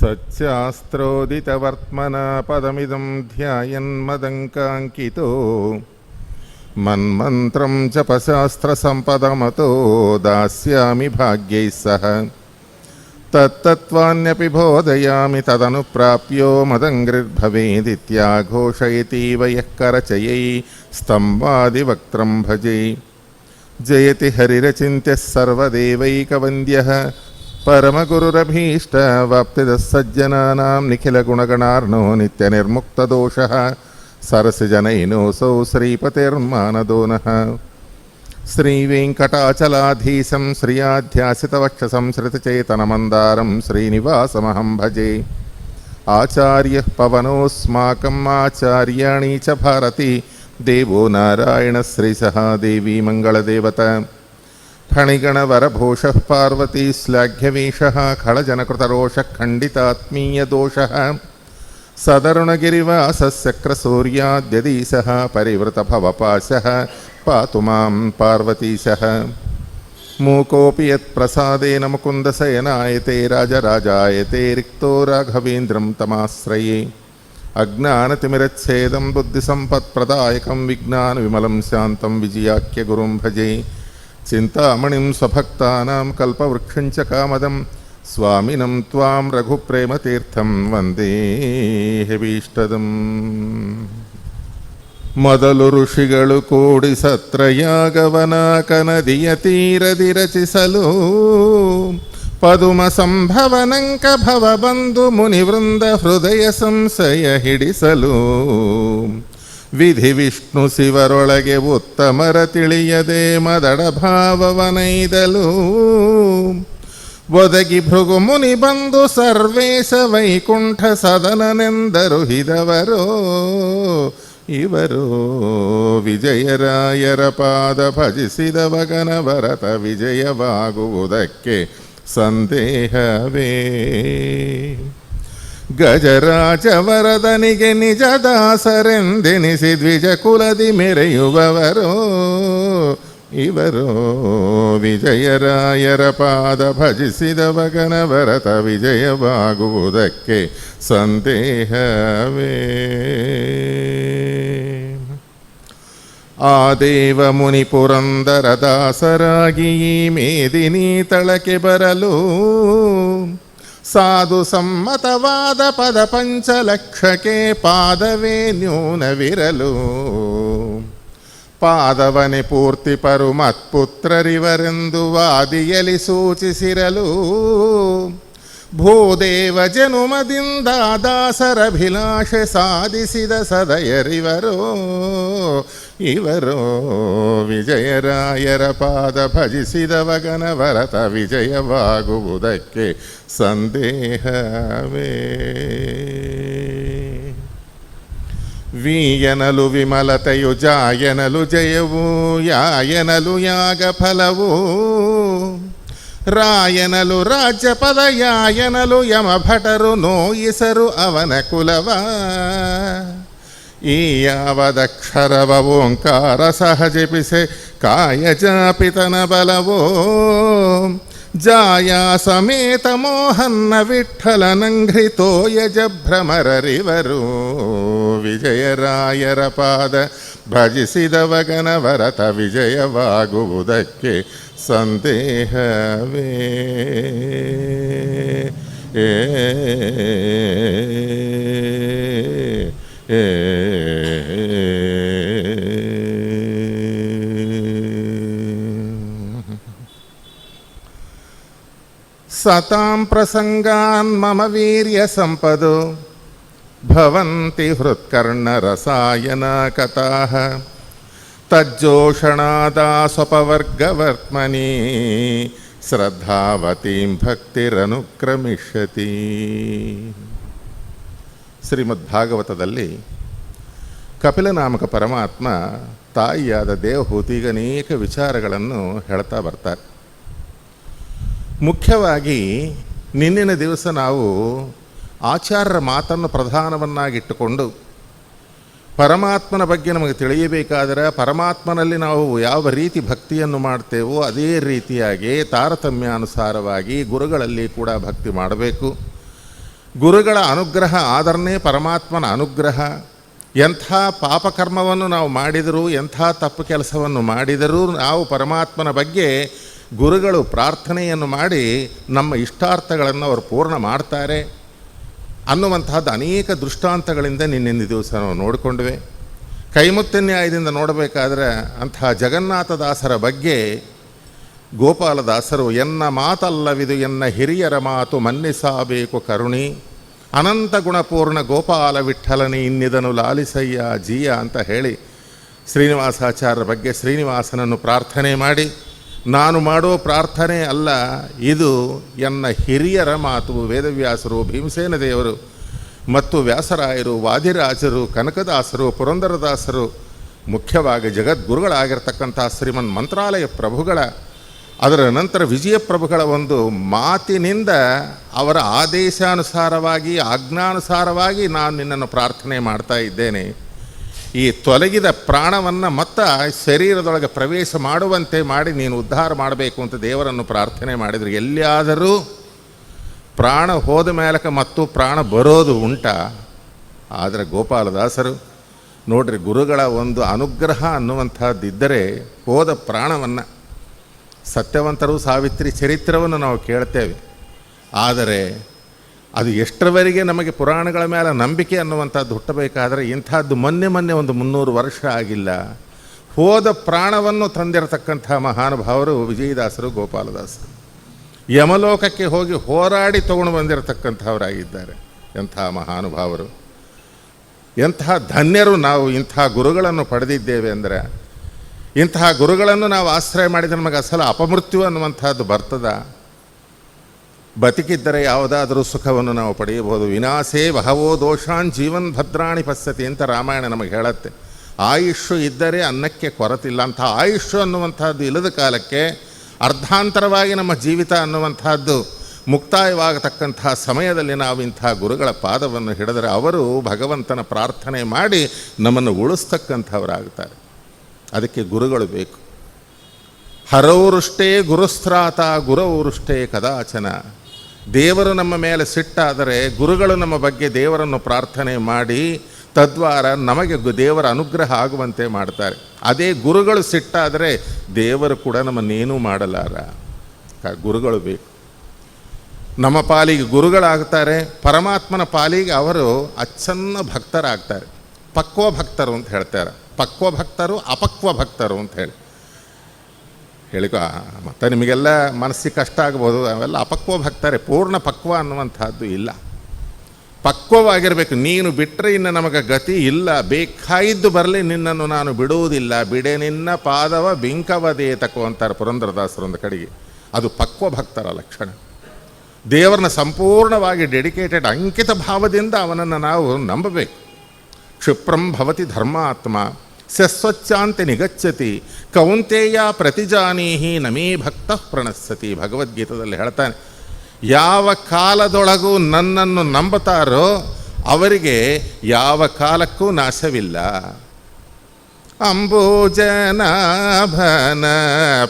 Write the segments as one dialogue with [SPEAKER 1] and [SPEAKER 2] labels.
[SPEAKER 1] ಸಚ್ಚಾಸ್ತ್ರೋದಿತವರ್ತ್ಮನ ಪದಮಿದಂ ಧ್ಯಾಯನ್ಮದಂಕಾಂಕಿತೋ ಮನ್ಮಂತ್ರಂ ಜಪಶಾಸ್ತ್ರಸಂಪದಮತೋ ದಾಸ್ಯಾಮಿ ಭಾಗ್ಯೈಃ ಸಹ ತತ್ತತ್ವಾನ್ಯಪಿ ಬೋಧಯಾಮಿ ತದನುಪ್ರಾಪ್ಯೋ ಮದಂಗ್ರಿರ್ಭವೇದಿತ್ಯಾಘೋಷಯತೀವ ಯಃ ಕರಚಯೈ ಸ್ತಂಭಾದಿವಕ್ತ್ರಂ ಭಜೆ ಜಯತಿ ಹರಿರಚಿಂತ್ಯಃ ಸರ್ವದೇವೈಕವಂದ್ಯಃ ಪರಮಗುರುರಭೀಷ್ಟವಾಪ್ತಿದಃ ಸಜ್ಜನಾನಾಂ ನಿಖಿಲಗುಣಗಣಾರ್ಣೋ ನಿತ್ಯನಿರ್ಮುಕ್ತದೋಷಃ ಸರಸಿಜನೈನೋऽಸೌ ಶ್ರೀಪತಿರ್ಮಾನದೋ ನಃ ಶ್ರೀವೆಂಕಟಾಚಲಾಧೀಶಂ ಶ್ರಿಯಾಧ್ಯಾಸಿತವಕ್ಷಸಂ ಶ್ರಿತಚೇತನಮಂದಾರಂ ಶ್ರೀನಿವಾಸಮಹಂ ಭಜೆ ಆಚಾರ್ಯಃ ಪವನೋऽಸ್ಮಾಕಂ ಆಚಾರ್ಯಾಣಿ ಚ ಭಾರತಿ ದೇವೋ ನಾರಾಯಣ ಶ್ರೀಸಃ ದೇವಿ ಮಂಗಳದೇವತಾ ಫಣಿಗಣವರಭೂಷಃ ಪಾರ್ವತಿ ಶ್ಲಾಘ್ಯವೇಷಃ ಖಳಜನಕೃತರೋಷಃ ಖಂಡಿತಾತ್ಮೀಯದೋಷಃ ಸದರುಣಗಿರಿವಾಸಸ್ಯಕ್ರಸೂರ್ಯಾದ್ಯದೀಶಃ ಪರಿವೃತಭವಪಾಶಃ ಪಾತು ಮಾಂ ಪಾರ್ವತೀಶಃ ಮೂಕೋಪಿ ಯತ್ಪ್ರಸಾದೇನ ಮುಕುಂದಶಯನಾಯತೆ ರಾಜರಾಜಾಯತೆ ರಿಕ್ತೋ ರಾಘವೇಂದ್ರಂ ತಮಾಶ್ರಯೇ ಅಜ್ಞಾನತಿಮಿರಚ್ಛೇದಂ ಬುದ್ಧಿಸಂಪತ್ಪ್ರದಾಯಕಂ ವಿಜ್ಞಾನವಿಮಲಂ ಶಾಂತಂ ವಿಜಯಾಖ್ಯಗುರುಂ ಭಜೆ ಚಿಂತಾಮಣಿಂ ಸ್ವಭಕ್ತಾನಾಂ ಕಲ್ಪವೃಕ್ಷಂ ಚ ಕಾಮದಂ ಸ್ವಾಮಿನಂ ತ್ವಾಂ ರಘುಪ್ರೇಮತೀರ್ಥಂ ವಂದೇ ಭೀಷ್ಟದಂ. ಮೊದಲು ಋಷಿಗಳು ಕೂಡಿ ಸತ್ರಯಾಗವನಾಕ ನದಿಯ ತೀರದಿ ರಚಿಸಲು ಪದುಮ ಸಂಭವನಂಕ ಭವಬಂಧು ಮುನಿವೃಂದ ಹೃದಯ ಸಂಶಯ ಹಿಡಿಸಲು ವಿಧಿ ವಿಷ್ಣು ಶಿವರೊಳಗೆ ಉತ್ತಮರ ತಿಳಿಯದೆ ಮದಡ ಭಾವವನೈದಲು ಒದಗಿ ಭೃಗು ಮುನಿ ಬಂದು ಸರ್ವೇಶ ವೈಕುಂಠ ಸದನನೆಂದರು ಹಿದವರೋ ಇವರೋ ವಿಜಯರಾಯರ ಪಾದ ಭಜಿಸಿದವ ಗಣವರತ ವಿಜಯವಾಗುವುದಕ್ಕೆ ಸಂದೇಹವೇ. ಗಜರಾಜವರದನಿಗೆ ನಿಜ ದಾಸರೆಂದೆನಿಸಿ ದ್ವಿಜ ಕುಲದಿ ಮೆರೆಯುವವರೋ ಇವರೋ ವಿಜಯರಾಯರ ಪಾದ ಭಜಿಸಿದವ ಗಣವರತ ವಿಜಯವಾಗುವುದಕ್ಕೆ ಸಂದೇಹವೇ. ಆ ದೇವ ಮುನಿ ಪುರಂದರ ದಾಸರಾಗಿ ಈ ಮೇದಿನಿ ತಳಕೆ ಬರಲು ಸಾಧು ಸಮ್ಮತವಾದ ಪದ ಪಂಚಲಕ್ಷಕ್ಕೆ ಪಾದವೇ ನ್ಯೂನವಿರಲು ಪಾದವನೆ ಪೂರ್ತಿ ಪರು ಮತ್ಪುತ್ರರಿವರೆಂದು ವಾದಿಯಲಿ ಸೂಚಿಸಿರಲು ಭೂದೇವ ಜನುಮದಿಂದ ದಾಸರಭಿಲಾಷೆ ಸಾಧಿಸಿದ ಸದಯರಿವರೋ ಇವರೋ ವಿಜಯರಾಯರ ಪಾದ ಭಜಿಸಿದವ ಗಣವರತ ವಿಜಯವಾಗುವುದಕ್ಕೆ ಸಂದೇಹವೇ. ವೀಯನಲು ವಿಮಲತೆಯು ಜಾಯನಲು ಜಯವು ಯಾಯನಲು ಯಾಗ ಫಲವು ರಾಯನಲು ರಾಜ್ಯಪದ ಯಾಯನಲು ಯಮಭಟರು ನೋಯಿಸರು ಅವನ ಕುಲವ ಈ ಯಾವದಕ್ಷರವ ಓಂಕಾರ ಸಹಜಪಿಸೆ ಕಾಯಜಾಪಿತನ ಬಲವೋ ಜಾಯ ಸಮೇತ ಮೋಹನ್ನ ವಿಠ್ಠಲನಂಘ್ರಿತೋ ಯಜಭ್ರಮರರಿವರು ವಿಜಯರಾಯರ ಪಾದ ಭಜಿಸಿದವ ಗಣವರತ ವಿಜಯವಾಗುವುದಕ್ಕೆ ಸಂದೇಹವೇ. ಏ ಸತಾಂ ಪ್ರಸಂಗಾನ್ ಮಮ ವೀರ್ಯ ಸಂಪದೋ ಭವಂತಿ ಹೃತ್ಕರ್ಣರಸಾಯನ ಕಥಾಃ ತಜ್ಜೋಷಣಾದಾಸಪವರ್ಗವರ್ತ್ಮನಿ ಶ್ರದ್ಧಾವತೀಂ ಭಕ್ತಿರನುಕ್ರಮಿಷ್ಯತಿ. ಶ್ರೀಮದ್ಭಾಗವತದಲ್ಲಿ ಕಪಿಲನಾಮಕ ಪರಮಾತ್ಮ ತಾಯಿಯಾದ ದೇವಹೂತಿಗೆ ಅನೇಕ ವಿಚಾರಗಳನ್ನು ಹೇಳ್ತಾ ಬರ್ತಾರೆ. ಮುಖ್ಯವಾಗಿ ನಿನ್ನಿನ ದಿವಸ ನಾವು ಆಚಾರ್ಯರ ಮಾತನ್ನು ಪ್ರಧಾನವನ್ನಾಗಿಟ್ಟುಕೊಂಡು ಪರಮಾತ್ಮನ ಬಗ್ಗೆ ನಮಗೆ ತಿಳಿಯಬೇಕಾದರೆ ಪರಮಾತ್ಮನಲ್ಲಿ ನಾವು ಯಾವ ರೀತಿ ಭಕ್ತಿಯನ್ನು ಮಾಡ್ತೇವೋ ಅದೇ ರೀತಿಯಾಗಿ ತಾರತಮ್ಯಾನುಸಾರವಾಗಿ ಗುರುಗಳಲ್ಲಿ ಕೂಡ ಭಕ್ತಿ ಮಾಡಬೇಕು. ಗುರುಗಳ ಅನುಗ್ರಹ ಆದರನೇ ಪರಮಾತ್ಮನ ಅನುಗ್ರಹ. ಎಂಥ ಪಾಪಕರ್ಮವನ್ನು ನಾವು ಮಾಡಿದರೂ, ಎಂಥ ತಪ್ಪು ಕೆಲಸವನ್ನು ಮಾಡಿದರೂ ನಾವು ಪರಮಾತ್ಮನ ಬಗ್ಗೆ ಗುರುಗಳು ಪ್ರಾರ್ಥನೆಯನ್ನು ಮಾಡಿ ನಮ್ಮ ಇಷ್ಟಾರ್ಥಗಳನ್ನು ಅವರು ಪೂರ್ಣ ಮಾಡ್ತಾರೆ ಅನ್ನುವಂತಹದ್ದು ಅನೇಕ ದೃಷ್ಟಾಂತಗಳಿಂದ ನಿನ್ನಿಂದ ದಿವಸ ನಾವು ನೋಡಿಕೊಂಡ್ವಿ. ಕೈಮುತ್ತನ್ಯಾಯದಿಂದ ನೋಡಬೇಕಾದ್ರೆ ಅಂತಹ ಜಗನ್ನಾಥದಾಸರ ಬಗ್ಗೆ ಗೋಪಾಲದಾಸರು ಎನ್ನ ಮಾತಲ್ಲವಿದು ಎನ್ನ ಹಿರಿಯರ ಮಾತು ಮನ್ನಿಸಬೇಕು ಕರುಣಿ, ಅನಂತ ಗುಣಪೂರ್ಣ ಗೋಪಾಲ ವಿಠಲನಿ ಇನ್ನಿದನು ಲಾಲಿಸಯ್ಯ ಜೀಯ ಅಂತ ಹೇಳಿ ಶ್ರೀನಿವಾಸಾಚಾರ್ಯರ ಬಗ್ಗೆ ಶ್ರೀನಿವಾಸನನ್ನು ಪ್ರಾರ್ಥನೆ ಮಾಡಿ, ನಾನು ಮಾಡೋ ಪ್ರಾರ್ಥನೆ ಅಲ್ಲ, ಇದು ಎನ್ನ ಹಿರಿಯರ ಮಾತು. ವೇದವ್ಯಾಸರು, ಭೀಮಸೇನ ದೇವರು ಮತ್ತು ವ್ಯಾಸರಾಯರು, ವಾದಿರಾಜರು, ಕನಕದಾಸರು, ಪುರಂದರದಾಸರು, ಮುಖ್ಯವಾಗಿ ಜಗದ್ಗುರುಗಳಾಗಿರ್ತಕ್ಕಂಥ ಶ್ರೀಮನ್ ಮಂತ್ರಾಲಯ ಪ್ರಭುಗಳ, ಅದರ ನಂತರ ವಿಜಯ ಪ್ರಭುಗಳ ಒಂದು ಮಾತಿನಿಂದ ಅವರ ಆದೇಶಾನುಸಾರವಾಗಿ ಆಜ್ಞಾನುಸಾರವಾಗಿ ನಾನು ನಿನ್ನನ್ನು ಪ್ರಾರ್ಥನೆ ಮಾಡ್ತಾ ಇದ್ದೇನೆ. ಈ ತೊಲಗಿದ ಪ್ರಾಣವನ್ನು ಮತ್ತೆ ಶರೀರದೊಳಗೆ ಪ್ರವೇಶ ಮಾಡುವಂತೆ ಮಾಡಿ ನೀನು ಉದ್ಧಾರ ಮಾಡಬೇಕು ಅಂತ ದೇವರನ್ನು ಪ್ರಾರ್ಥನೆ ಮಾಡಿದರೆ, ಎಲ್ಲಿಯಾದರೂ ಪ್ರಾಣ ಹೋದ ಮೇಲಕ್ಕೆ ಮತ್ತು ಪ್ರಾಣ ಬರೋದು ಉಂಟಾ? ಆದರೆ ಗೋಪಾಲದಾಸರು ನೋಡ್ರಿ, ಗುರುಗಳ ಒಂದು ಅನುಗ್ರಹ ಅನ್ನುವಂಥದ್ದಿದ್ದರೆ ಹೋದ ಪ್ರಾಣವನ್ನು, ಸತ್ಯವಂತರು ಸಾವಿತ್ರಿ ಚರಿತ್ರವನ್ನು ನಾವು ಕೇಳ್ತೇವೆ, ಆದರೆ ಅದು ಎಷ್ಟರವರೆಗೆ ನಮಗೆ ಪುರಾಣಗಳ ಮೇಲೆ ನಂಬಿಕೆ ಅನ್ನುವಂಥದ್ದು ಹುಟ್ಟಬೇಕಾದರೆ ಇಂಥದ್ದು ಮೊನ್ನೆ ಒಂದು 300 ವರ್ಷ ಆಗಿಲ್ಲ. ಹೋದ ಪ್ರಾಣವನ್ನು ತಂದಿರತಕ್ಕಂಥ ಮಹಾನುಭಾವರು ವಿಜಯದಾಸರು, ಗೋಪಾಲದಾಸರು. ಯಮಲೋಕಕ್ಕೆ ಹೋಗಿ ಹೋರಾಡಿ ತಗೊಂಡು ಬಂದಿರತಕ್ಕಂಥವರಾಗಿದ್ದಾರೆ. ಎಂಥ ಮಹಾನುಭಾವರು, ಎಂಥ ಧನ್ಯರು ನಾವು ಇಂಥ ಗುರುಗಳನ್ನು ಪಡೆದಿದ್ದೇವೆ ಅಂದರೆ. ಇಂತಹ ಗುರುಗಳನ್ನು ನಾವು ಆಶ್ರಯ ಮಾಡಿದರೆ ನಮಗೆ ಅಸಲ ಅಪಮೃತ್ಯು ಅನ್ನುವಂಥದ್ದು ಬರ್ತದ? ಬದುಕಿದ್ದರೆ ಯಾವುದಾದರೂ ಸುಖವನ್ನು ನಾವು ಪಡೆಯಬಹುದು. ವಿನಾಶೇ ಬಹವೋ ದೋಷಾನ್ ಜೀವನ್ ಭದ್ರಾಣಿ ಪಶ್ಯತಿ ಅಂತ ರಾಮಾಯಣ ನಮಗೆ ಹೇಳುತ್ತೆ. ಆಯುಷ್ಯು ಇದ್ದರೆ ಅನ್ನಕ್ಕೆ ಕೊರತಿಲ್ಲ. ಅಂಥ ಆಯುಷ್ಯು ಅನ್ನುವಂಥದ್ದು ಇಲ್ಲದ ಕಾಲಕ್ಕೆ ಅರ್ಧಾಂತರವಾಗಿ ನಮ್ಮ ಜೀವಿತ ಅನ್ನುವಂಥದ್ದು ಮುಕ್ತಾಯವಾಗತಕ್ಕಂಥ ಸಮಯದಲ್ಲಿ ನಾವು ಇಂಥ ಗುರುಗಳ ಪಾದವನ್ನು ಹಿಡಿದರೆ ಅವರು ಭಗವಂತನ ಪ್ರಾರ್ಥನೆ ಮಾಡಿ ನಮ್ಮನ್ನು ಉಳಿಸ್ತಕ್ಕಂಥವರಾಗ್ತಾರೆ. ಅದಕ್ಕೆ ಗುರುಗಳು ಬೇಕು. ಹರೌರುಷ್ಟೇ ಗುರುಸ್ತ್ರಾತ ಗುರೌರುಷ್ಟೇ ಕದಾಚನ. ದೇವರು ನಮ್ಮ ಮೇಲೆ ಸಿಟ್ಟಾದರೆ ಗುರುಗಳು ನಮ್ಮ ಬಗ್ಗೆ ದೇವರನ್ನು ಪ್ರಾರ್ಥನೆ ಮಾಡಿ ತದ್ವಾರ ನಮಗೆ ದೇವರ ಅನುಗ್ರಹ ಆಗುವಂತೆ ಮಾಡ್ತಾರೆ. ಅದೇ ಗುರುಗಳು ಸಿಟ್ಟಾದರೆ ದೇವರು ಕೂಡ ನಮ್ಮನ್ನೇನೂ ಮಾಡಲಾರ. ಗುರುಗಳು ಬೇಕು. ನಮ್ಮ ಪಾಲಿಗೆ ಗುರುಗಳಾಗ್ತಾರೆ, ಪರಮಾತ್ಮನ ಪಾಲಿಗೆ ಅವರು ಅಚ್ಚನ್ನ ಭಕ್ತರಾಗ್ತಾರೆ. ಪಕ್ವ ಭಕ್ತರು ಅಂತ ಹೇಳ್ತಾರೆ. ಪಕ್ವ ಭಕ್ತರು, ಅಪಕ್ವ ಭಕ್ತರು ಅಂತ ಹೇಳಿಕೊ ಮತ್ತು ನಿಮಗೆಲ್ಲ ಮನಸ್ಸಿಗೆ ಕಷ್ಟ ಆಗ್ಬೋದು. ಅವೆಲ್ಲ ಅಪಕ್ವ ಭಕ್ತರೇ, ಪೂರ್ಣ ಪಕ್ವ ಅನ್ನುವಂಥದ್ದು ಇಲ್ಲ. ಪಕ್ವವಾಗಿರಬೇಕು. ನೀನು ಬಿಟ್ಟರೆ ಇನ್ನು ನಮಗೆ ಗತಿ ಇಲ್ಲ, ಬೇಕಾಯಿದ್ದು ಬರಲಿ, ನಿನ್ನನ್ನು ನಾನು ಬಿಡುವುದಿಲ್ಲ, ಬಿಡೆ ನಿನ್ನ ಪಾದವ ಬಿಂಕವದೇತಕೋ ಅಂತಾರೆ ಪುರಂದರದಾಸರು ಒಂದು ಕಡೆಗೆ. ಅದು ಪಕ್ವ ಭಕ್ತರ ಲಕ್ಷಣ. ದೇವರನ್ನ ಸಂಪೂರ್ಣವಾಗಿ ಡೆಡಿಕೇಟೆಡ್ ಅಂಕಿತ ಭಾವದಿಂದ ಅವನನ್ನು ನಾವು ನಂಬಬೇಕು. ಕ್ಷಿಪ್ರಂ ಭವತಿ ಧರ್ಮಾತ್ಮ ಸಸ್ವಚ್ಛಾಂತಿ ನಿಗಚ್ಚತಿ ಕೌಂತೆಯ ಪ್ರತಿಜಾನೀಹಿ ನಮೇ ಭಕ್ತ ಪ್ರಣಶ್ಯತಿ. ಭಗವದ್ಗೀತದಲ್ಲಿ ಹೇಳ್ತಾನೆ, ಯಾವ ಕಾಲದೊಳಗೂ ನನ್ನನ್ನು ನಂಬುತ್ತಾರೋ ಅವರಿಗೆ ಯಾವ ಕಾಲಕ್ಕೂ ನಾಶವಿಲ್ಲ. ಅಂಬುಜನಾಭನ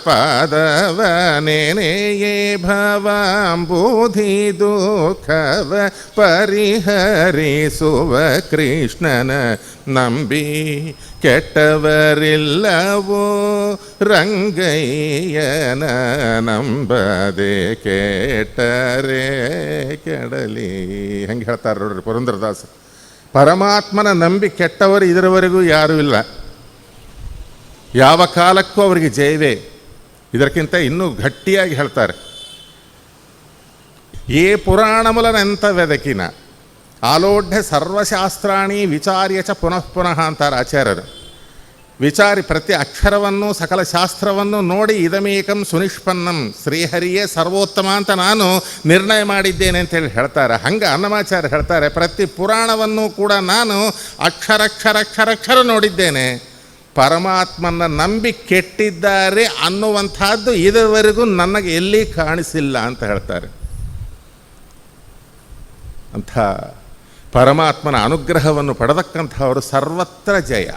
[SPEAKER 1] ಪಾದವನೇನೆಯೇ ಭವಾಂಬುಧಿ ದುಃಖವ ಪರಿಹರಿಸುವ ಕೃಷ್ಣನ ನಂಬಿ ಕೆಟ್ಟವರಿಲ್ಲವೋ ರಂಗಯ್ಯನ ನಂಬದೆ ಕೆಟ್ಟರೆ ಕೆಡಲಿ. ಹೆಂಗೆ ಹೇಳ್ತಾರೆ ನೋಡ್ರಿ ಪುರಂದರದಾಸ. ಪರಮಾತ್ಮನ ನಂಬಿ ಕೆಟ್ಟವರು ಇದರವರೆಗೂ ಯಾರೂ ಇಲ್ಲ, ಯಾವ ಕಾಲಕ್ಕೂ ಅವರಿಗೆ ಜಯವೇ. ಇದಕ್ಕಿಂತ ಇನ್ನೂ ಗಟ್ಟಿಯಾಗಿ ಹೇಳ್ತಾರೆ, ಏ ಪುರಾಣಮುಲನೆಂತ ವೆದಕಿನ ಆಲೋಢ್ಯ ಸರ್ವಶಾಸ್ತ್ರಾಣಿ ವಿಚಾರ್ಯ ಚ ಪುನಃ ಪುನಃ ಅಂತಾರೆ ಆಚಾರ್ಯರು. ವಿಚಾರಿ ಪ್ರತಿ ಅಕ್ಷರವನ್ನು ಸಕಲ ಶಾಸ್ತ್ರವನ್ನು ನೋಡಿ ಇದಮೇಕಂ ಸುನಿಷ್ಪನ್ನಂ ಶ್ರೀಹರಿಯೇ ಸರ್ವೋತ್ತಮ ಅಂತ ನಾನು ನಿರ್ಣಯ ಮಾಡಿದ್ದೇನೆ ಅಂತೇಳಿ ಹೇಳ್ತಾರೆ. ಹಂಗೆ ಅನ್ನಮಾಚಾರ್ಯ ಹೇಳ್ತಾರೆ, ಪ್ರತಿ ಪುರಾಣವನ್ನು ಕೂಡ ನಾನು ಅಕ್ಷರ ನೋಡಿದ್ದೇನೆ. ಪರಮಾತ್ಮನ ನಂಬಿ ಕೆಟ್ಟಿದ್ದಾರೆ ಅನ್ನುವಂಥದ್ದು ಇದುವರೆಗೂ ನನಗೆ ಎಲ್ಲಿ ಕಾಣಿಸಿಲ್ಲ ಅಂತ ಹೇಳ್ತಾರೆ. ಅಂಥ ಪರಮಾತ್ಮನ ಅನುಗ್ರಹವನ್ನು ಪಡೆದಕ್ಕಂಥವರು ಸರ್ವತ್ರ ಜಯ.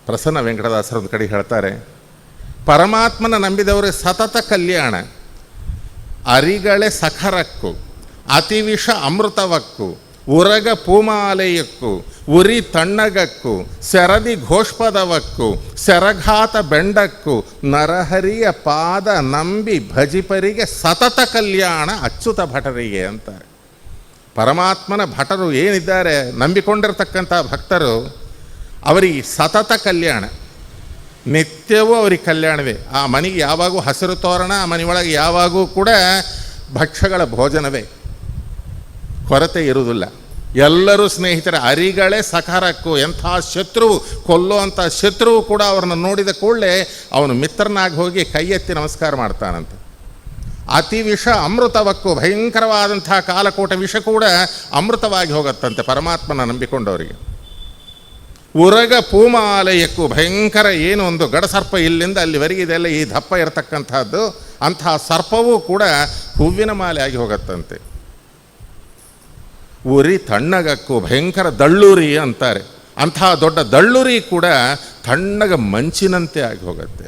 [SPEAKER 1] ಪ್ರಸನ್ನ ವೆಂಕಟದಾಸರೊಂದು ಕಡೆ ಹೇಳ್ತಾರೆ, ಪರಮಾತ್ಮನ ನಂಬಿದವರಿಗೆ ಸತತ ಕಲ್ಯಾಣ, ಅರಿಗಳೆ ಸಖರಕ್ಕು ಅತಿವಿಷ ಅಮೃತವಕ್ಕು ಉರಗ ಪೂಮಾಲೆಯಕ್ಕೂ ಉರಿ ತಣ್ಣಗಕ್ಕೂ ಸೆರದಿ ಘೋಷ್ಪದವಕ್ಕೂ ಸೆರಘಾತ ಬೆಂಡಕ್ಕೂ ನರಹರಿಯ ಪಾದ ನಂಬಿ ಭಜಿಪರಿಗೆ ಸತತ ಕಲ್ಯಾಣ ಅಚ್ಯುತ ಭಟರಿಗೆ ಅಂತಾರೆ. ಪರಮಾತ್ಮನ ಭಟರು ಏನಿದ್ದಾರೆ, ನಂಬಿಕೊಂಡಿರ್ತಕ್ಕಂಥ ಭಕ್ತರು, ಅವರಿಗೆ ಸತತ ಕಲ್ಯಾಣ, ನಿತ್ಯವೂ ಅವ್ರಿಗೆ ಕಲ್ಯಾಣವೇ. ಆ ಮನೆಗೆ ಯಾವಾಗೂ ಹಸಿರು ತೋರಣ, ಆ ಮನೆಯೊಳಗೆ ಯಾವಾಗೂ ಕೂಡ ಭಕ್ಷ್ಯಗಳ ಭೋಜನವೇ, ಕೊರತೆ ಇರುವುದಿಲ್ಲ. ಎಲ್ಲರೂ ಸ್ನೇಹಿತರ ಅರಿಗಳೇ ಸಕಾರಕ್ಕೂ. ಎಂಥ ಶತ್ರುವು, ಕೊಲ್ಲುವಂಥ ಶತ್ರುವು ಕೂಡ ಅವ್ರನ್ನ ನೋಡಿದ ಕೂಡಲೇ ಅವನು ಮಿತ್ರನಾಗಿ ಹೋಗಿ ಕೈ ಎತ್ತಿ ನಮಸ್ಕಾರ ಮಾಡ್ತಾನಂತೆ. ಅತಿ ವಿಷ ಅಮೃತವಕ್ಕೂ, ಭಯಂಕರವಾದಂಥ ಕಾಲಕೋಟ ವಿಷ ಕೂಡ ಅಮೃತವಾಗಿ ಹೋಗುತ್ತಂತೆ ಪರಮಾತ್ಮನ ನಂಬಿಕೊಂಡವರಿಗೆ. ಉರಗ ಪೂಮಾಲಯಕ್ಕೂ, ಭಯಂಕರ ಏನು ಒಂದು ಗಡಸರ್ಪ ಇಲ್ಲಿಂದ ಅಲ್ಲಿವರೆಗೆ ಇದೆಲ್ಲ ಈ ದಪ್ಪ ಇರತಕ್ಕಂಥದ್ದು, ಅಂತಹ ಸರ್ಪವೂ ಕೂಡ ಹೂವಿನ ಮಾಲೆ ಆಗಿ ಹೋಗುತ್ತಂತೆ. ಉರಿ ತಣ್ಣಗಕ್ಕೂ, ಭಯಂಕರ ದಳ್ಳೂರಿ ಅಂತಾರೆ, ಅಂತಹ ದೊಡ್ಡ ದಳ್ಳೂರಿ ಕೂಡ ತಣ್ಣಗ ಮಂಚಿನಂತೆ ಆಗಿ ಹೋಗುತ್ತೆ.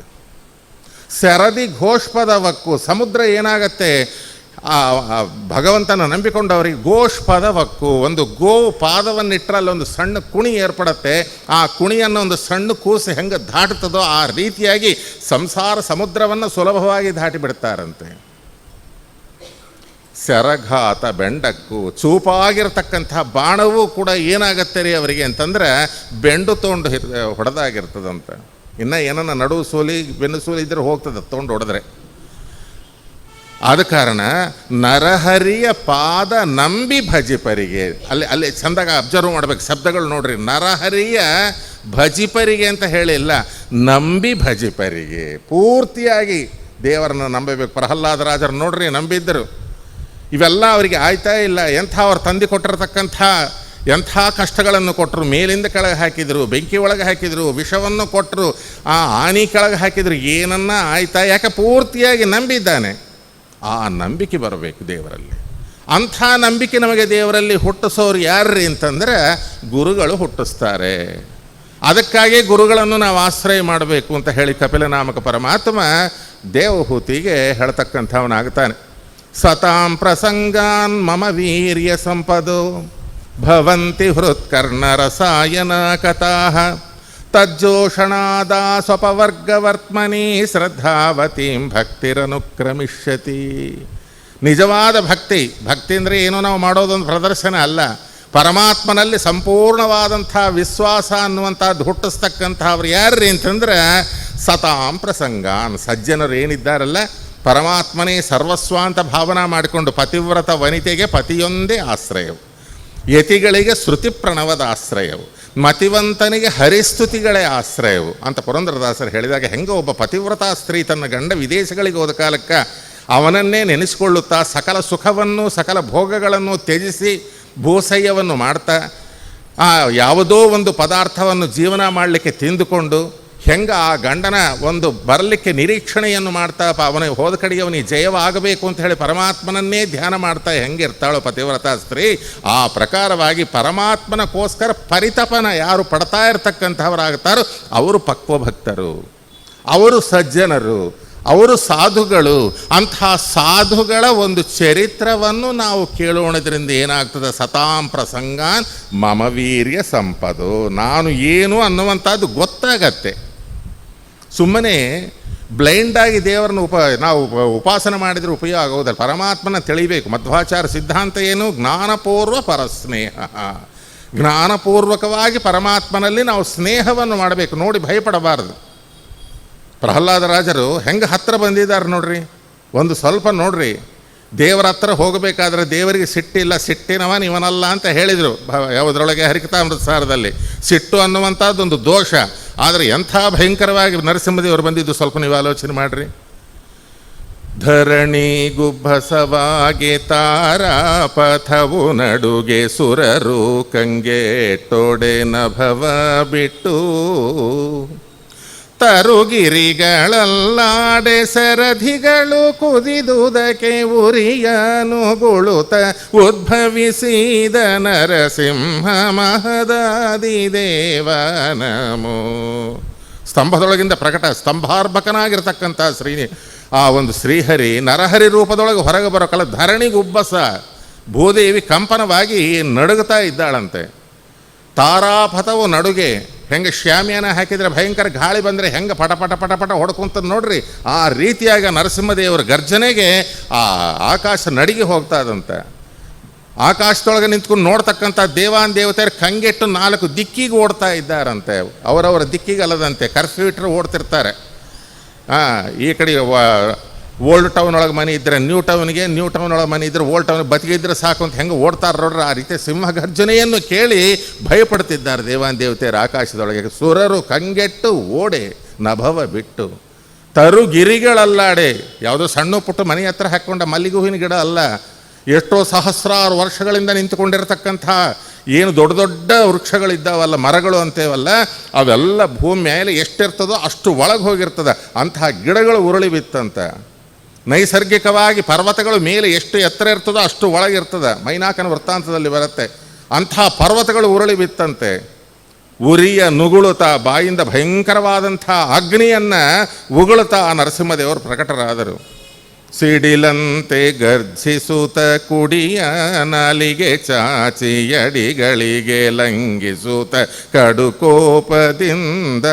[SPEAKER 1] ಸೆರದಿ ಘೋಷ್ಪದವಕ್ಕೂ, ಸಮುದ್ರ ಏನಾಗತ್ತೆ, ಆ ಭಗವಂತನ ನಂಬಿಕೊಂಡವರಿಗೆ ಘೋಷ್ಪದವಕ್ಕೂ, ಒಂದು ಗೋ ಪಾದವನ್ನಿಟ್ಟರಲ್ಲಿ ಒಂದು ಸಣ್ಣ ಕುಣಿ ಏರ್ಪಡುತ್ತೆ. ಆ ಕುಣಿಯನ್ನು ಒಂದು ಸಣ್ಣ ಕೂಸು ಹೆಂಗೆ ದಾಟುತ್ತದೋ ಆ ರೀತಿಯಾಗಿ ಸಂಸಾರ ಸಮುದ್ರವನ್ನು ಸುಲಭವಾಗಿ ದಾಟಿ ಬಿಡ್ತಾರಂತೆ. ಸೆರಘಾತ ಬೆಂಡಕ್ಕೂ, ಚೂಪಾಗಿರ್ತಕ್ಕಂಥ ಬಾಣವೂ ಕೂಡ ಏನಾಗತ್ತೆ ರೀ ಅವರಿಗೆ ಅಂತಂದರೆ ಬೆಂಡು ತೊಗೊಂಡು ಹೊಡೆದಾಗಿರ್ತದಂತ. ಇನ್ನು ಏನನ್ನ ನಡುವು ಸೋಲಿ ಬೆನ್ನು ಸೋಲಿ ಇದ್ರೆ ಹೋಗ್ತದೆ ತೊಗೊಂಡು ಹೊಡೆದ್ರೆ. ಆದ ಕಾರಣ ನರಹರಿಯ ಪಾದ ನಂಬಿ ಭಜಿಪರಿಗೆ, ಅಲ್ಲಿ ಚಂದಾಗ ಅಬ್ಸರ್ವ್ ಮಾಡ್ಬೇಕು, ಶಬ್ದಗಳು ನೋಡ್ರಿ. ನರಹರಿಯ ಭಜಿಪರಿಗೆ ಅಂತ ಹೇಳಿಲ್ಲ, ನಂಬಿ ಭಜಿಪರಿಗೆ, ಪೂರ್ತಿಯಾಗಿ ದೇವರನ್ನು ನಂಬಬೇಕು. ಪ್ರಹ್ಲಾದ ರಾಜರು ನೋಡ್ರಿ ನಂಬಿದ್ದರು, ಇವೆಲ್ಲ ಅವರಿಗೆ ಆಯ್ತಾ ಇಲ್ಲ. ಎಂಥ ಅವ್ರು ತಂದು ಕೊಟ್ಟಿರತಕ್ಕಂಥ ಎಂಥ ಕಷ್ಟಗಳನ್ನು ಕೊಟ್ಟರು, ಮೇಲಿಂದ ಕೆಳಗೆ ಹಾಕಿದರು, ಬೆಂಕಿ ಒಳಗೆ ಹಾಕಿದರು, ವಿಷವನ್ನು ಕೊಟ್ಟರು, ಆ ಆನಿ ಕೆಳಗೆ ಹಾಕಿದರು, ಏನನ್ನ ಆಯ್ತಾ? ಯಾಕೆ ಪೂರ್ತಿಯಾಗಿ ನಂಬಿದ್ದಾನೆ. ಆ ನಂಬಿಕೆ ಬರಬೇಕು ದೇವರಲ್ಲಿ. ಅಂಥ ನಂಬಿಕೆ ನಮಗೆ ದೇವರಲ್ಲಿ ಹುಟ್ಟಿಸೋರು ಯಾರ್ರಿ ಅಂತಂದರೆ ಗುರುಗಳು ಹುಟ್ಟಿಸ್ತಾರೆ. ಅದಕ್ಕಾಗಿ ಗುರುಗಳನ್ನು ನಾವು ಆಶ್ರಯ ಮಾಡಬೇಕು ಅಂತ ಹೇಳಿ ಕಪಿಲನಾಮಕ ಪರಮಾತ್ಮ ದೇವಹೂತಿಗೆ ಹೇಳ್ತಕ್ಕಂಥವನಾಗ್ತಾನೆ. ಸತಾಂ ಪ್ರಸಂಗಾನ್ ಮಮ ವೀರ್ಯ ಸಂಪದೋ ಭವಂತಿ ಹೃತ್ಕರ್ಣ ರಸಾಯನ ಕಥಾಃ ತಜ್ಜೋಷಣಾದಾ ಸ್ವಪವರ್ಗವರ್ತ್ಮನಿ ಶ್ರದ್ಧಾವತೀಂ ಭಕ್ತಿರನುಕ್ರಮಿಷ್ಯತಿ. ನಿಜವಾದ ಭಕ್ತಿ ಅಂದರೆ ಏನೋ ನಾವು ಮಾಡೋದೊಂದು ಪ್ರದರ್ಶನ ಅಲ್ಲ. ಪರಮಾತ್ಮನಲ್ಲಿ ಸಂಪೂರ್ಣವಾದಂಥ ವಿಶ್ವಾಸ ಅನ್ನುವಂಥದ್ದು ಹುಟ್ಟಿಸ್ತಕ್ಕಂಥವ್ರು ಯಾರ್ರಿ ಅಂತಂದ್ರೆ ಸತಾಂ ಪ್ರಸಂಗಾನ್, ಸಜ್ಜನರು ಏನಿದ್ದಾರಲ್ಲ, ಪರಮಾತ್ಮನೇ ಸರ್ವಸ್ವ ಅಂತ ಭಾವನಾ ಮಾಡಿಕೊಂಡು ಪತಿವ್ರತ ವನಿತೆಗೆ ಪತಿಯೊಂದೇ ಆಶ್ರಯವು, ಯತಿಗಳಿಗೆ ಶ್ರುತಿ ಪ್ರಣವದ ಆಶ್ರಯವು, ಮತಿವಂತನಿಗೆ ಹರಿಸ್ತುತಿಗಳೇ ಆಶ್ರಯವು ಅಂತ ಪುರಂದರದಾಸರು ಹೇಳಿದಾಗ, ಹೆಂಗೆ ಒಬ್ಬ ಪತಿವ್ರತಾ ಸ್ತ್ರೀ ತನ್ನ ಗಂಡ ವಿದೇಶಗಳಿಗೆ ಹೋದ ಕಾಲಕ್ಕೆ ಅವನನ್ನೇ ನೆನೆಸಿಕೊಳ್ಳುತ್ತಾ ಸಕಲ ಸುಖವನ್ನು ಸಕಲ ಭೋಗಗಳನ್ನು ತ್ಯಜಿಸಿ ಭೂಸಯ್ಯವನ್ನು ಮಾಡ್ತಾ ಯಾವುದೋ ಒಂದು ಪದಾರ್ಥವನ್ನು ಜೀವನ ಮಾಡಲಿಕ್ಕೆ ತಿಂದುಕೊಂಡು ಹೆಂಗೆ ಆ ಗಂಡನ ಒಂದು ಬರಲಿಕ್ಕೆ ನಿರೀಕ್ಷಣೆಯನ್ನು ಮಾಡ್ತಾ ಅವನ ಹೋದ ಕಡೆಗೆ ಅವನಿಗೆ ಜಯವಾಗಬೇಕು ಅಂತ ಹೇಳಿ ಪರಮಾತ್ಮನನ್ನೇ ಧ್ಯಾನ ಮಾಡ್ತಾ ಹೆಂಗೆ ಇರ್ತಾಳೋ ಪತಿವ್ರತಾ ಸ್ತ್ರೀ, ಆ ಪ್ರಕಾರವಾಗಿ ಪರಮಾತ್ಮನಕ್ಕೋಸ್ಕರ ಪರಿತಪನ ಯಾರು ಪಡ್ತಾ ಇರ್ತಕ್ಕಂಥವರಾಗ್ತಾರೋ ಅವರು ಪಕ್ವಭಕ್ತರು, ಅವರು ಸಜ್ಜನರು, ಅವರು ಸಾಧುಗಳು. ಅಂತಹ ಸಾಧುಗಳ ಒಂದು ಚರಿತ್ರವನ್ನು ನಾವು ಕೇಳೋಣದ್ರಿಂದ ಏನಾಗ್ತದೆ, ಸತಾಂ ಪ್ರಸಂಗಾನ್ ಮಮ ವೀರ್ಯ ಸಂಪದೋ, ನಾನು ಏನು ಅನ್ನುವಂಥದ್ದು ಗೊತ್ತಾಗತ್ತೆ. ಸುಮ್ಮನೆ ಬ್ಲೈಂಡಾಗಿ ದೇವರನ್ನು ನಾವು ಉಪಾಸನೆ ಮಾಡಿದರೆ ಉಪಯೋಗ ಆಗೋದಲ್ಲ. ಪರಮಾತ್ಮನ ತಿಳಿಬೇಕು. ಮಧ್ವಾಚಾರ ಸಿದ್ಧಾಂತ ಏನು? ಜ್ಞಾನಪೂರ್ವ ಪರಸ್ನೇಹ, ಜ್ಞಾನಪೂರ್ವಕವಾಗಿ ಪರಮಾತ್ಮನಲ್ಲಿ ನಾವು ಸ್ನೇಹವನ್ನು ಮಾಡಬೇಕು. ನೋಡಿ ಭಯಪಡಬಾರದು. ಪ್ರಹ್ಲಾದ ರಾಜರು ಹೆಂಗೆ ಹತ್ತಿರ ಬಂದಿದ್ದಾರೆ ನೋಡ್ರಿ, ಒಂದು ಸ್ವಲ್ಪ ನೋಡ್ರಿ. ದೇವರ ಹತ್ರ ಹೋಗಬೇಕಾದ್ರೆ ದೇವರಿಗೆ ಸಿಟ್ಟಿಲ್ಲ, ಸಿಟ್ಟಿನವ ಇವನಲ್ಲ ಅಂತ ಹೇಳಿದರು. ಯಾವುದರೊಳಗೆ ಹರಿಕಥಾಮೃತಸಾರದಲ್ಲಿ ಸಿಟ್ಟು ಅನ್ನುವಂಥದ್ದೊಂದು ದೋಷ. ಆದರೆ ಎಂಥ ಭಯಂಕರವಾಗಿ ನರಸಿಂಹದೇವರು ಬಂದಿದ್ದು ಸ್ವಲ್ಪ ನೀವು ಆಲೋಚನೆ ಮಾಡಿರಿ. ಧರಣಿ ಗುಬ್ಬಸವಾಗಿ ತಾರಾಪಥವು ನಡುಗೆ ಸುರರು ಕಂಗೆಟ್ಟೊಡೆ ನಭವ ಬಿಟ್ಟು ತರುಗಿರಿಗಳಲ್ಲಾಡೆ ಸರಧಿಗಳು ಕುದಿದುದಕ್ಕೆ ಉರಿಯನುಗುಳುತ ಉದ್ಭವಿಸಿದ ನರಸಿಂಹ ಮಹದಾದಿದೇವ ನಮೋ. ಸ್ತಂಭದೊಳಗಿಂದ ಪ್ರಕಟ ಸ್ತಂಭಾರ್ಭಕನಾಗಿರ್ತಕ್ಕಂಥ ಆ ಒಂದು ಶ್ರೀಹರಿ ನರಹರಿ ರೂಪದೊಳಗೆ ಹೊರಗೆ ಬರೋ ಕಾಲ ಧರಣಿಗುಬ್ಬಸ, ಭೂದೇವಿ ಕಂಪನವಾಗಿ ನಡುಗುತ್ತಾ ಇದ್ದಾಳಂತೆ. ತಾರಾಪಥವು ನಡುಗೆ, ಹೆಂಗೆ ಶ್ಯಾಮಿಯಾನ ಹಾಕಿದರೆ ಭಯಂಕರ ಗಾಳಿ ಬಂದರೆ ಹೆಂಗೆ ಪಟ ಪಟ ಪಟ ಪಟ ಹೊಡ್ಕೊಂತ ನೋಡ್ರಿ, ಆ ರೀತಿಯಾಗಿ ನರಸಿಂಹದೇವರ ಗರ್ಜನೆಗೆ ಆ ಆಕಾಶ ನಡಿಗೆ ಹೋಗ್ತಾ ಇದಂತೆ. ಆಕಾಶದೊಳಗೆ ನಿಂತ್ಕೊಂಡು ನೋಡ್ತಕ್ಕಂಥ ದೇವಾನ್ ದೇವತೆಯರು ಕಂಗೆಟ್ಟು 4 ದಿಕ್ಕಿಗೆ ಓಡ್ತಾ ಇದ್ದಾರಂತೆ. ಅವರವರ ದಿಕ್ಕಿಗೆ ಅಲ್ಲದಂತೆ, ಕರ್ಫ್ಯೂ ಇಟ್ಟರೆ ಓಡ್ತಿರ್ತಾರೆ. ಈ ಕಡೆ ಓಲ್ಡ್ ಟೌನ್ ಒಳಗೆ ಮನೆ ಇದ್ದರೆ ನ್ಯೂ ಟೌನ್ಗೆ, ನ್ಯೂ ಟೌನ್ ಒಳಗೆ ಮನೆ ಇದ್ದರೆ ಓಲ್ಡ್ ಟೌನ್ ಬತ್ತಿಗೆ ಇದ್ದರೆ ಸಾಕು ಅಂತ ಹೆಂಗೆ ಓಡ್ತಾರೆ ನೋಡ್ರಿ. ಆ ರೀತಿ ಸಿಂಹಗರ್ಜನೆಯನ್ನು ಕೇಳಿ ಭಯಪಡ್ತಿದ್ದಾರೆ ದೇವಾನ್ ದೇವತೆಯರು ಆಕಾಶದೊಳಗೆ. ಸುರರು ಕಂಗೆಟ್ಟು ಓಡೆ ನಭವ ಬಿಟ್ಟು, ತರುಗಿರಿಗಳಲ್ಲಾಡೆ. ಯಾವುದೋ ಸಣ್ಣ ಪುಟ್ಟ ಮನೆ ಹತ್ರ ಹಾಕ್ಕೊಂಡ ಮಲ್ಲಿಗೆ ಹೂವಿನ ಗಿಡ ಅಲ್ಲ, ಎಷ್ಟೋ ಸಹಸ್ರಾರು ವರ್ಷಗಳಿಂದ ನಿಂತುಕೊಂಡಿರತಕ್ಕಂಥ ಏನು ದೊಡ್ಡ ದೊಡ್ಡ ವೃಕ್ಷಗಳಿದ್ದಾವಲ್ಲ, ಮರಗಳು ಅಂತೇವಲ್ಲ, ಅವೆಲ್ಲ ಭೂಮಿ ಮೇಲೆ ಎಷ್ಟಿರ್ತದೋ ಅಷ್ಟು ಒಳಗೆ ಹೋಗಿರ್ತದೆ. ಅಂತಹ ಗಿಡಗಳು ಉರುಳಿ ಬಿತ್ತಂತ. ನೈಸರ್ಗಿಕವಾಗಿ ಪರ್ವತಗಳು ಮೇಲೆ ಎಷ್ಟು ಎತ್ತರ ಇರ್ತದೋ ಅಷ್ಟು ಒಳಗಿರ್ತದೆ. ಮೈನಾಕನ ವೃತ್ತಾಂತದಲ್ಲಿ ಬರುತ್ತೆ. ಅಂಥ ಪರ್ವತಗಳು ಉರುಳಿ ಬಿತ್ತಂತೆ. ಉರಿಯ ನುಗುಳುತ್ತಾ ಬಾಯಿಂದ ಭಯಂಕರವಾದಂಥ ಅಗ್ನಿಯನ್ನು ಉಗುಳುತ್ತಾ ನರಸಿಂಹದೇವರು ಪ್ರಕಟರಾದರು. ಸಿಡಿಲಂತೆ ಗರ್ಜಿಸುತ್ತ ಕುಡಿಯ ನಾಲಿಗೆ ಚಾಚಿ ಅಡಿಗಳಿಗೆ ಲಂಘಿಸುತ್ತ ಕಡುಕೋಪದಿಂದ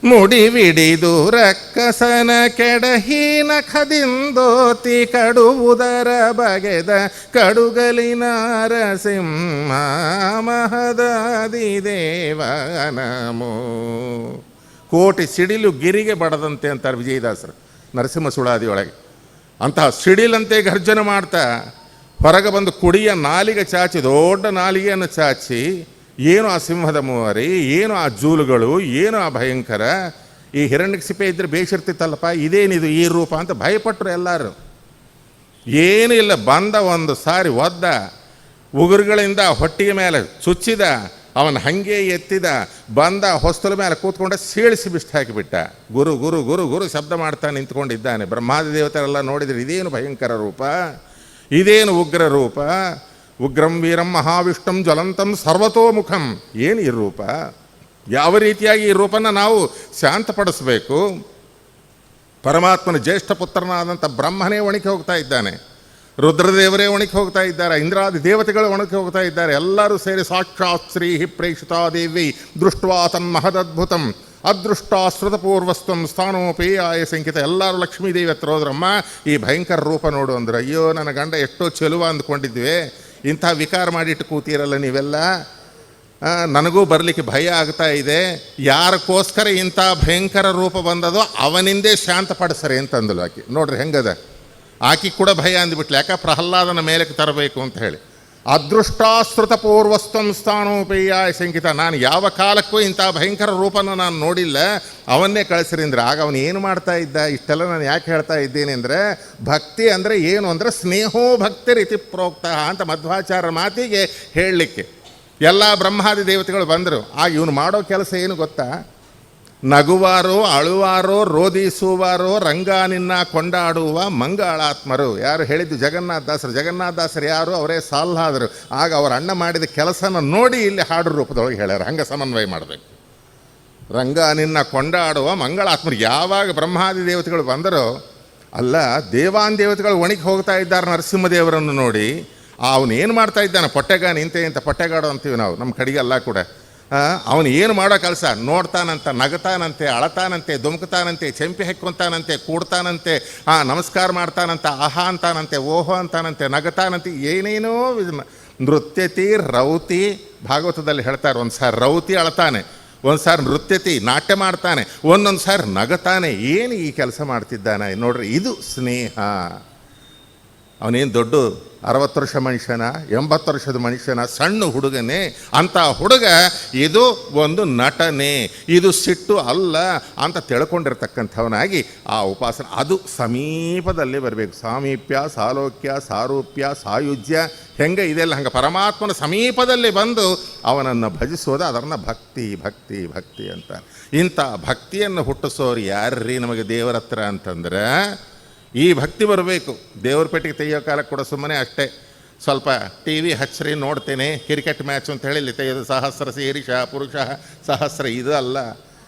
[SPEAKER 1] ಮುಡಿವಿಡಿದು ರಕ್ಕಸನ ಕೆಡಹೀನ ಖದಿಂದೋತಿ ಕಡುವುದರ ಬಗೆದ ಕಡುಗಲಿನ ನರಸಿಂಹ ಮಹದಾದಿ ದೇವ ನಮೋ. ಕೋಟಿ ಸಿಡಿಲು ಗಿರಿಗೆ ಬಡದಂತೆ ಅಂತಾರೆ ವಿಜಯದಾಸರು ನರಸಿಂಹ ಸುಳಾದಿಯೊಳಗೆ. ಅಂತಹ ಸಿಡಿಲಂತೆ ಗರ್ಜನೆ ಮಾಡ್ತಾ ಹೊರಗೆ ಬಂದು ಕುಡಿಯ ನಾಲಿಗೆ ಚಾಚಿ, ದೊಡ್ಡ ನಾಲಿಗೆಯನ್ನು ಚಾಚಿ, ಏನು ಆ ಸಿಂಹದ ಮೂವರಿ, ಏನು ಆ ಜೂಲುಗಳು, ಏನು ಆ ಭಯಂಕರ. ಈ ಹಿರಣ್ಯಕಶಿಪೆ ಇದ್ದರೆ ಬೇಸಿರ್ತಿತ್ತಲ್ಲಪ್ಪ, ಇದೇನಿದು ಈ ರೂಪ ಅಂತ ಭಯಪಟ್ಟರು ಎಲ್ಲರೂ. ಏನೂ ಇಲ್ಲ, ಬಂದ ಒಂದು ಸಾರಿ ಒದ್ದ, ಉಗುರುಗಳಿಂದ ಹೊಟ್ಟಿಗೆ ಮೇಲೆ ಚುಚ್ಚಿದ, ಅವನ ಹಾಗೆ ಎತ್ತಿದ, ಬಂದ ಹೊಸ್ತಲ ಮೇಲೆ ಕೂತ್ಕೊಂಡ ಸೀಳಿಸಿ ಬಿಟ್ಟು ಹಾಕಿಬಿಟ್ಟ. ಗುರು ಗುರು ಗುರು ಗುರು ಶಬ್ದ ಮಾಡ್ತಾ ನಿಂತ್ಕೊಂಡಿದ್ದಾನೆ. ಬ್ರಹ್ಮಾದಿ ದೇವತೆರೆಲ್ಲ ನೋಡಿದರೆ ಇದೇನು ಭಯಂಕರ ರೂಪ, ಇದೇನು ಉಗ್ರ ರೂಪ. ಉಗ್ರಂ ವೀರಂ ಮಹಾವಿಷ್ಣುಂ ಜ್ವಲಂತಂ ಸರ್ವತೋಮುಖಂ. ಏನು ಈ ರೂಪ? ಯಾವ ರೀತಿಯಾಗಿ ಈ ರೂಪನ ನಾವು ಶಾಂತಪಡಿಸಬೇಕು? ಪರಮಾತ್ಮನ ಜ್ಯೇಷ್ಠ ಪುತ್ರನಾದಂಥ ಬ್ರಹ್ಮನೇ ಒಣಗಿ ಹೋಗ್ತಾ ಇದ್ದಾನೆ, ರುದ್ರದೇವರೇ ಒಣಗಿ ಹೋಗ್ತಾ ಇದ್ದಾರೆ, ಇಂದ್ರಾದಿ ದೇವತೆಗಳು ಒಣಗಿ ಹೋಗ್ತಾ ಇದ್ದಾರೆ. ಎಲ್ಲರೂ ಸೇರಿ ಸಾಕ್ಷಾತ್ ಶ್ರೀ ಪ್ರೇಷಿತಾ ದೇವಿ ದೃಷ್ಟ್ವಾ ತನ್ಮಹದದ್ಭುತಂ ಅದೃಷ್ಟಾಶ್ರುತಪೂರ್ವಸ್ತ್ವಂ ಸ್ಥಾನೋಪೇಯಾಯ ಸಂಕಿತ. ಎಲ್ಲರೂ ಲಕ್ಷ್ಮೀದೇವಿ ಹತ್ರ ಹೋದ್ರಮ್ಮ, ಈ ಭಯಂಕರ ರೂಪ ನೋಡು ಅಂದ್ರೆ. ಅಯ್ಯೋ ನನ್ನ ಗಂಡ ಎಷ್ಟೋ ಚೆಲುವ ಅಂದ್ಕೊಂಡಿದ್ವಿ, ಇಂಥ ವಿಕಾರ ಮಾಡಿಟ್ಟು ಕೂತೀರಲ್ಲ ನೀವೆಲ್ಲ, ನನಗೂ ಬರಲಿಕ್ಕೆ ಭಯ ಆಗ್ತಾ ಇದೆ. ಯಾರಕ್ಕೋಸ್ಕರ ಇಂಥ ಭಯಂಕರ ರೂಪ ಬಂದದೋ ಅವನಿಂದೇ ಶಾಂತಪಡಿಸ್ರಿ ಅಂತಂದಳು ಆಕೆ. ನೋಡ್ರಿ ಹೆಂಗದ, ಆಕೆ ಕೂಡ ಭಯ ಅಂದ್ಬಿಟ್ಲು. ಯಾಕೆ? ಪ್ರಹ್ಲಾದನ ಮೇಲಕ್ಕೆ ತರಬೇಕು ಅಂತ ಹೇಳಿ. ಅದೃಷ್ಟಾಶ್ರುತ ಪೂರ್ವಸ್ತಂ ಸ್ಥಾನೋಪೇಯಾಯ ಶಂಕಿತ. ನಾನು ಯಾವ ಕಾಲಕ್ಕೂ ಇಂಥ ಭಯಂಕರ ರೂಪನ ನಾನು ನೋಡಿಲ್ಲ, ಅವನ್ನೇ ಕಳಿಸ್ರಿ ಅಂದ್ರೆ. ಆಗ ಅವನು ಏನು ಮಾಡ್ತಾ ಇದ್ದ? ಇಷ್ಟೆಲ್ಲ ನಾನು ಯಾಕೆ ಹೇಳ್ತಾ ಇದ್ದೀನಿ ಅಂದರೆ, ಭಕ್ತಿ ಅಂದರೆ ಏನು ಅಂದರೆ ಸ್ನೇಹೋ ಭಕ್ತಿ ರೀತಿ ಪ್ರೋಕ್ತ ಅಂತ ಮಧ್ವಾಚಾರ್ಯರ ಮಾತಿಗೆ ಹೇಳಲಿಕ್ಕೆ ಎಲ್ಲ ಬ್ರಹ್ಮಾದಿ ದೇವತೆಗಳು ಬಂದರು. ಆಗ ಇವನು ಮಾಡೋ ಕೆಲಸ ಏನು ಗೊತ್ತಾ? ನಗುವಾರೋ ಅಳುವಾರೋ ರೋಧಿಸುವಾರೋ ರಂಗ ನಿನ್ನ ಕೊಂಡಾಡುವ ಮಂಗಳಾತ್ಮರು. ಯಾರು ಹೇಳಿದ್ದು? ಜಗನ್ನಾಥದಾಸರು. ಜಗನ್ನಾಥದಾಸರು ಯಾರು? ಅವರೇ ಸಾಲ್ಹಾದರು. ಆಗ ಅವರ ಅಣ್ಣ ಮಾಡಿದ ಕೆಲಸನ ನೋಡಿ ಇಲ್ಲಿ ಹಾಡು ರೂಪದೊಳಗೆ ಹೇಳ್ಯಾರ. ಹಂಗೆ ಸಮನ್ವಯ ಮಾಡಬೇಕು. ರಂಗ ನಿನ್ನ ಕೊಂಡಾಡುವ ಮಂಗಳಾತ್ಮರು. ಯಾವಾಗ ಬ್ರಹ್ಮಾದಿ ದೇವತೆಗಳು ಬಂದರೋ, ಅಲ್ಲ ದೇವಾನ್ ದೇವತೆಗಳು ಒಣಗಿ ಹೋಗ್ತಾ ಇದ್ದಾರೆ ನರಸಿಂಹದೇವರನ್ನು ನೋಡಿ. ಅವನು ಏನು ಮಾಡ್ತಾ ಇದ್ದಾನೆ? ಪೊಟ್ಟೆಗಾನ ಇಂತೆ ಅಂತ ಪೊಟ್ಟೆಗಾಡು ಅಂತೀವಿ ನಾವು ನಮ್ಮ ಕಡೆಗೆಲ್ಲ ಕೂಡ. ಅವನು ಏನು ಮಾಡೋ ಕೆಲಸ? ನೋಡ್ತಾನಂತ, ನಗತಾನಂತೆ, ಅಳತಾನಂತೆ, ದುಮ್ಕತಾನಂತೆ, ಚೆಂಪಿ ಹಾಕ್ಕೊಂತಾನಂತೆ, ಕೂಡ್ತಾನಂತೆ, ನಮಸ್ಕಾರ ಮಾಡ್ತಾನಂತ, ಆಹಾ ಅಂತಾನಂತೆ, ಓಹೋ ಅಂತಾನಂತೆ, ನಗತಾನಂತೆ, ಏನೇನೋ ನೃತ್ಯತಿ ರೌತಿ. ಭಾಗವತದಲ್ಲಿ ಹೇಳ್ತಾರೆ, ಒಂದು ಸಾರಿ ರೌತಿ ಅಳತಾನೆ, ಒಂದು ಸಾರಿ ನೃತ್ಯತಿ ನಾಟ್ಯ ಮಾಡ್ತಾನೆ, ಒಂದೊಂದು ಸಾರಿ ನಗತಾನೆ. ಏನು ಈ ಕೆಲಸ ಮಾಡ್ತಿದ್ದಾನೆ ನೋಡ್ರಿ. ಇದು ಸ್ನೇಹ. ಅವನೇನು ದೊಡ್ಡ 60 ವರ್ಷ ಮನುಷ್ಯನ, 80 ವರ್ಷದ ಮನುಷ್ಯನ, ಸಣ್ಣ ಹುಡುಗನೇ. ಅಂಥ ಹುಡುಗ ಇದು ಒಂದು ನಟನೆ, ಇದು ಸಿಟ್ಟು ಅಲ್ಲ ಅಂತ ತಿಳ್ಕೊಂಡಿರ್ತಕ್ಕಂಥವನಾಗಿ ಆ ಉಪಾಸನೆ ಅದು ಸಮೀಪದಲ್ಲಿ ಬರಬೇಕು. ಸಾಮೀಪ್ಯ, ಸಾಲೋಕ್ಯ, ಸಾರೂಪ್ಯ, ಸಾಯುಜ್ಯ ಹೆಂಗೆ ಇದೆಲ್ಲ ಹಂಗೆ ಪರಮಾತ್ಮನ ಸಮೀಪದಲ್ಲಿ ಬಂದು ಅವನನ್ನು ಭಜಿಸೋದು, ಅದನ್ನು ಭಕ್ತಿ ಭಕ್ತಿ ಭಕ್ತಿ ಅಂತ. ಇಂಥ ಭಕ್ತಿಯನ್ನು ಹುಟ್ಟಿಸೋರು ಯಾರ್ರೀ ನಮಗೆ ದೇವರ ಹತ್ರ ಅಂತಂದ್ರೆ ಈ ಭಕ್ತಿ ಬರಬೇಕು. ದೇವ್ರ ಪೆಟ್ಟಿಗೆ ತೆಗೆಯೋ ಕಾಲಕ್ಕೆ ಕೂಡ ಸುಮ್ಮನೆ ಅಷ್ಟೇ ಸ್ವಲ್ಪ ಟಿ ವಿ ಹಚ್ಚ್ರಿ ನೋಡ್ತೇನೆ, ಕ್ರಿಕೆಟ್ ಮ್ಯಾಚ್ ಅಂತ ಹೇಳಿ ತೆಗೆದು ಸಹಸ್ರ ಶೀರ್ಷ ಪುರುಷ ಸಹಸ್ರ, ಇದು ಅಲ್ಲ.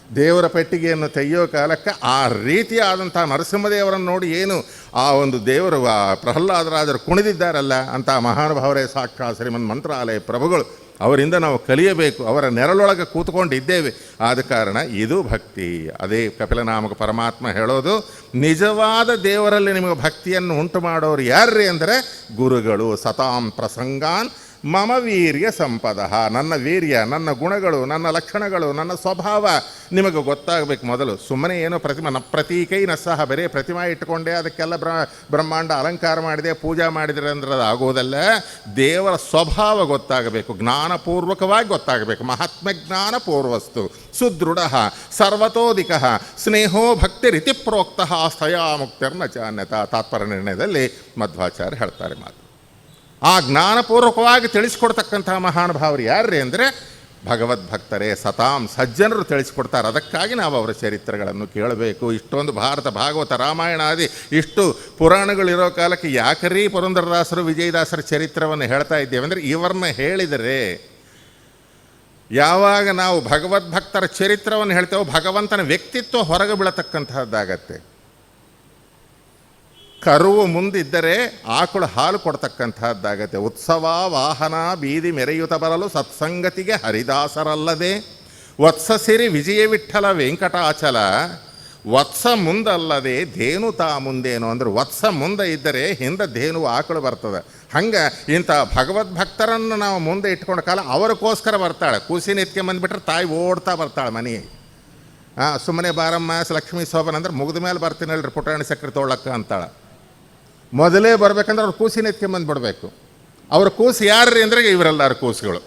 [SPEAKER 1] ದೇವರ ಪೆಟ್ಟಿಗೆಯನ್ನು ತೆಗೆಯೋ ಕಾಲಕ್ಕೆ ಆ ರೀತಿಯಾದಂಥ ನರಸಿಂಹದೇವರನ್ನು ನೋಡಿ ಏನು ಆ ಒಂದು ದೇವರು ಆ ಪ್ರಹ್ಲಾದರಾಜರು ಕುಣಿದಿದ್ದಾರಲ್ಲ ಅಂತ ಮಹಾನುಭಾವರೇ ಸಾಕ್ಷಾತ್ ಶ್ರೀಮನ್ ಮಂತ್ರಾಲಯ ಪ್ರಭುಗಳು. ಅವರಿಂದ ನಾವು ಕಲಿಯಬೇಕು, ಅವರ ನೆರಳೊಳಗೆ ಕೂತ್ಕೊಂಡಿದ್ದೇವೆ. ಆದ ಕಾರಣ ಇದು ಭಕ್ತಿ. ಅದೇ ಕಪಿಲನಾಮಕ ಪರಮಾತ್ಮ ಹೇಳೋದು, ನಿಜವಾದ ದೇವರಲ್ಲಿ ನಿಮಗೆ ಭಕ್ತಿಯನ್ನು ಉಂಟು ಮಾಡೋರು ಯಾರ್ರೀ ಅಂದರೆ ಗುರುಗಳು. ಸತಾಂ ಪ್ರಸಂಗಾನ್ ಮಮ ವೀರ್ಯ ಸಂಪದ. ನನ್ನ ವೀರ್ಯ, ನನ್ನ ಗುಣಗಳು, ನನ್ನ ಲಕ್ಷಣಗಳು, ನನ್ನ ಸ್ವಭಾವ ನಿಮಗೆ ಗೊತ್ತಾಗಬೇಕು ಮೊದಲು. ಸುಮ್ಮನೆ ಏನೋ ಪ್ರತೀಕೈ ನ ಸಹ ಬರೀ ಪ್ರತಿಮಾ ಇಟ್ಟುಕೊಂಡೆ ಅದಕ್ಕೆಲ್ಲ ಬ್ರಹ್ಮಾಂಡ ಅಲಂಕಾರ ಮಾಡಿದೆ ಪೂಜಾ ಮಾಡಿದರೆ ಅಂದ್ರೆ ಅದು ಆಗೋದಲ್ಲ. ದೇವರ ಸ್ವಭಾವ ಗೊತ್ತಾಗಬೇಕು, ಜ್ಞಾನಪೂರ್ವಕವಾಗಿ ಗೊತ್ತಾಗಬೇಕು. ಮಹಾತ್ಮ ಜ್ಞಾನ ಪೂರ್ವಸ್ತು ಸುದೃಢ ಸರ್ವತೋಧಿಕ ಸ್ನೇಹೋ ಭಕ್ತಿ ರೀತಿ ಪ್ರೋಕ್ತ ಸ್ಥಯಾ ಮುಕ್ತಿರ್ನ ಚಾನ್ಯತ. ತಾತ್ಪರ್ಯ ನಿರ್ಣಯದಲ್ಲಿ ಮಧ್ವಾಚಾರ್ಯ ಹೇಳ್ತಾರೆ ಮಾತು. ಆ ಜ್ಞಾನಪೂರ್ವಕವಾಗಿ ತಿಳಿಸ್ಕೊಡ್ತಕ್ಕಂತಹ ಮಹಾನುಭಾವರು ಯಾರ್ರೀ ಅಂದರೆ ಭಗವದ್ಭಕ್ತರೇ. ಸತಾಂ ಸಜ್ಜನರು ತಿಳಿಸ್ಕೊಡ್ತಾರೆ. ಅದಕ್ಕಾಗಿ ನಾವು ಅವರ ಚರಿತ್ರೆಗಳನ್ನು ಕೇಳಬೇಕು. ಇಷ್ಟೊಂದು ಭಾರತ ಭಾಗವತ ರಾಮಾಯಣಾದಿ ಇಷ್ಟು ಪುರಾಣಗಳಿರೋ ಕಾಲಕ್ಕೆ ಯಾಕರೀ ಪುರಂದರದಾಸರು ವಿಜಯದಾಸರ ಚರಿತ್ರವನ್ನು ಹೇಳ್ತಾ ಇದ್ದೇವೆ ಅಂದರೆ ಇವ್ರನ್ನ ಹೇಳಿದರೆ ಯಾವಾಗ ನಾವು ಭಗವದ್ಭಕ್ತರ ಚರಿತ್ರವನ್ನು ಹೇಳ್ತೇವೋ ಭಗವಂತನ ವ್ಯಕ್ತಿತ್ವ ಹೊರಗೆ ಬೀಳತಕ್ಕಂತಹದ್ದಾಗತ್ತೆ. ಕರುವು ಮುಂದಿದ್ದರೆ ಆಕಳು ಹಾಲು ಕೊಡ್ತಕ್ಕಂಥದ್ದಾಗತ್ತೆ. ಉತ್ಸವ ವಾಹನ ಬೀದಿ ಮೆರೆಯುತ್ತ ಬರಲು ಸತ್ಸಂಗತಿಗೆ ಹರಿದಾಸರಲ್ಲದೆ ವತ್ಸಸಿರಿ ವಿಜಯ ವಿಠಲ ವೆಂಕಟಾಚಲ. ವತ್ಸ ಮುಂದಲ್ಲದೆ ಧೇನು ತಾ ಮುಂದೇನು ಅಂದ್ರೆ ವತ್ಸ ಮುಂದೆ ಇದ್ದರೆ ಹಿಂದೆ ಧೇನು ಆಕಳು ಬರ್ತದೆ. ಹಂಗೆ ಇಂಥ ಭಗವದ್ಭಕ್ತರನ್ನು ನಾವು ಮುಂದೆ ಇಟ್ಕೊಂಡ ಕಾಲ ಅವರಿಗೋಸ್ಕರ ಬರ್ತಾಳೆ. ಕೂಸಿನ ಎತ್ಕೆ ಬಂದುಬಿಟ್ರೆ ತಾಯಿ ಓಡ್ತಾ ಬರ್ತಾಳೆ ಮನೆಗೆ. ಸುಮ್ಮನೆ ಬಾರಮ್ಮ ಲಕ್ಷ್ಮೀ ಶೋಭನ ಅಂದ್ರೆ ಮುಗಿದ ಮೇಲೆ ಬರ್ತೀನಲ್ರಿ ಪುಟಾಣಿ ಸಕ್ಕರೆ ತೊಗೊಳಕ್ಕ ಅಂತಾಳೆ. ಮೊದಲೇ ಬರಬೇಕಂದ್ರೆ ಅವ್ರು ಕೂಸಿನ ಎತ್ಕೊಂಬಂದು ಬಿಡಬೇಕು. ಅವ್ರ ಕೂಸು ಯಾರ್ರಿ ಅಂದರೆ ಇವರೆಲ್ಲರ ಕೂಸುಗಳು.